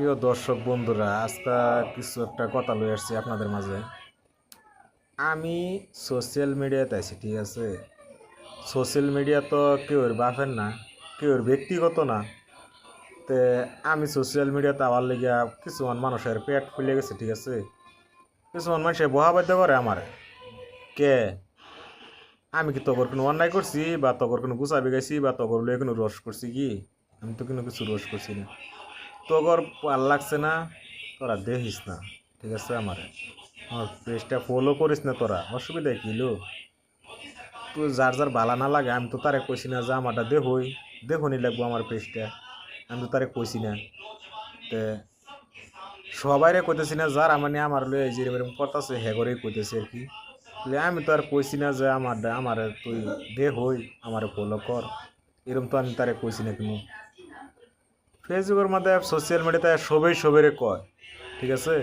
প্রিয় দর্শক বন্ধুরা, আজকে কিছু একটা কথা লই আসছি আপনাদের মাঝে। আমি সোশ্যাল মিডিয়াতে আছি, ঠিক আছে। সোশ্যাল মিডিয়া তো কেউর বাপের না, কেউর ব্যক্তিগত না। তে আমি সোশ্যাল মিডিয়াতে আবার লেগে কিছুমান মানুষের পেট ফুলে গেছে, ঠিক আছে। কিছুমান মানুষের বহাবাদ্য করে আমার কে আমি কি তগর কোনো অন্যায় করছি বা তগর কোনো গুছা বেগাইছি বা তগর লয়ে কোনো রস করছি কি? আমি তো কোনো কিছু রস করছি না। তগর ভাল লাগছে না, তোরা দেখিস না, ঠিক আছে। আমার পেজটা ফলো করিস না, তোরা অসুবিধা কি লো? তুই যার যার বালা না লাগে, আমি তো তারে কইছি না যে আমারটা দেখনি লাগবো আমার পেজটা। আমি তো তারে কইছি না। তে সবাইরে কইতেছি না, যার মানে আমার লয়ে এই যে এরকম করতেছে হে করেই কইতেছি আর কি। আমি তো আর কইছি না যে আমার তুই হই আমার ফলো কর, এরকম তো আমি তারে কইছি না কোনো। ফেসবুকের মধ্যে সোশ্যাল মিডিয়াতে সবাই সবেরে কয়, ঠিক আছে,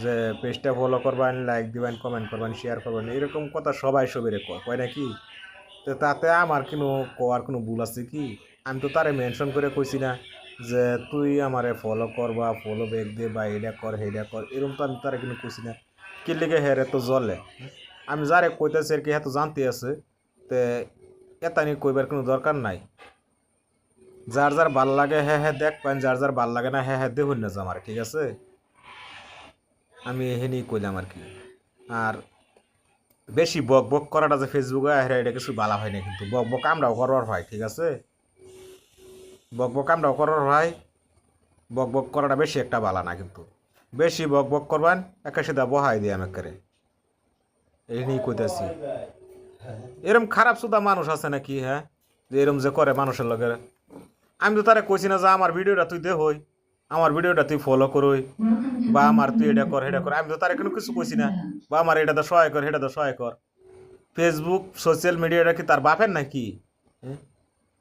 যে পেজটা ফলো করবেন, লাইক দিবেন, কমেন্ট করবেন, শেয়ার করবেন, এরকম কথা সবাই সবেরে কয় কয় নাকি? তো তাতে আমার কোনো কোয়ার কোনো ভুল আছে কি? আমি তো তারে মেনশন করে কইছি না যে তুই আমারে ফলো কর বা ফলো ব্যাক দে বা এটা কর হেডা কর, এরকম তো আমি তারে কিন্তু কইছি না। কি লেগে হেরে তো জ্বলে? আমি যারে কইতেছি আর কি হ্যাঁ তো জানতে আছে। তে এটা নিয়ে কইবার কোনো দরকার নাই। যার যার ভাল লাগে হ্যাঁ হ্যাঁ দেখবেন, যার যার ভাল লাগে না হ্যাঁ হ্যাঁ দেখুন না আমার, ঠিক আছে। আমি এহেনি কইলাম আর কি। আর বেশি বক বক করাটা যে ফেসবুকে এটা কিছু ভালো হয় না, কিন্তু বক বক আমরাও করার হয়, ঠিক আছে। বক বক আমরাও করার হয়, বক বক করাটা বেশি একটা ভালো না, কিন্তু বেশি বক বক করবেন একা সিধা বহাই দিয়ে আমি করে এই নিয়ে কইতেছি। এরম খারাপ সুদা মানুষ আছে নাকি, হ্যাঁ, যে এরম যে করে মানুষের লগে। আমি তো তারে কইছি না যে আমার ভিডিওটা তুই হই, আমার ভিডিওটা তুই ফলো করই বা আমার তুই এটা কর এটা কর, আমি তো তারে কোনো কিছু কইছি না। বা আমার এটা তো সহায় কর এটা তো সহায় কর। ফেসবুক সোশ্যাল মিডিয়াটা কি তার বাপের নাকি? হ্যাঁ?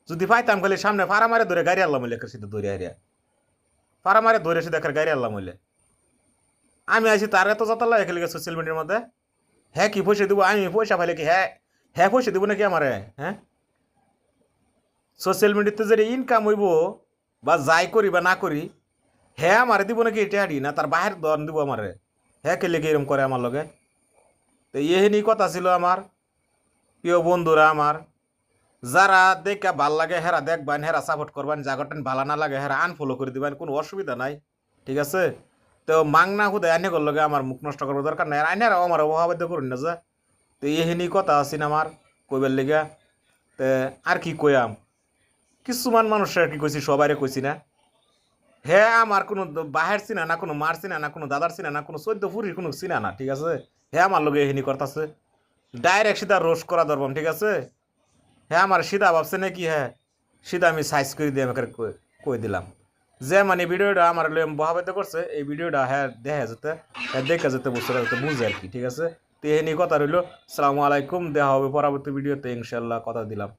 যদি পাইতাম খালি সামনে ফাড়া মারে ধরে গাড়ি আল্লাহ মইলে সিধা ধরে হারিয়া ফাড়া মারে ধরে সে দেখার গাড়ি আল্লাহ মইলে আমি আছি তার এত যতলা এখানে সোশ্যাল মিডিয়ার মধ্যে। হ্যাঁ কি পয়সা দিব? আমি পয়সা পাইলে কি হ্যাঁ হ্যাঁ পয়সা দিব নাকি আমারে? হ্যাঁ, সোশ্যাল মিডিয়াতে যে ইনকাম হইব বা যাই করি বা না করি, হ্যাঁ আমারে দিব নাকি? এটা হারি না তার বাহির দন দিব আমারে। হ্যাঁ কে লেগে এরম করে আমার লগে? তো এহেনি কথা ছিল আমার। প্রিয় বন্ধুরা আমার, যারা দেখে ভাল লাগে হেরা দেখবেন, হেরা সাপোর্ট করবেন, জাগটেন ভালো না লাগে হেরা আনফলো করে দিবেন, কোনো অসুবিধা নাই, ঠিক আছে। তো মাংনা খুদে আনে কর লগে আমার মুখ নষ্ট করবার দরকার নাই, আইনারাও আমার অভাবাদ্য করুন না যে। তো এহেনি কথা আছেন আমার কইবার লেগে। তে আর কি কইয়াম, কিছুমান মানুষের কি কইছি, সবাইরে কইছি না। হ্যাঁ আমার কোনো বাহের চিনা না, কোনো মার চিনা না, কোনো দাদার চিনা না, কোনো চৈদ্দ ফুরির কোনো চিনা না, ঠিক আছে। হ্যাঁ আমার লগে এহেনি করতেছে, ডাইরেক্ট সিধা রোস্ট করা ধরবাম, ঠিক আছে। হ্যাঁ আমার সিধা ভাবছে নাকি? হ্যাঁ সিধা আমি সাইজ করে দিয়ে আমাকে কই দিলাম যে মানে ভিডিওটা আমার বহাবাদ্য করছে, এই ভিডিওটা হ্যাঁ দেখা যেতে, হ্যাঁ দেখা যেতে বুঝতে বুঝে আর কি, ঠিক আছে। তো এই নিয়ে কথা রইল। সালামু আলাইকুম, দেখা হবে পরবর্তী ভিডিওতে ইনশাল্লাহ, কথা দিলাম।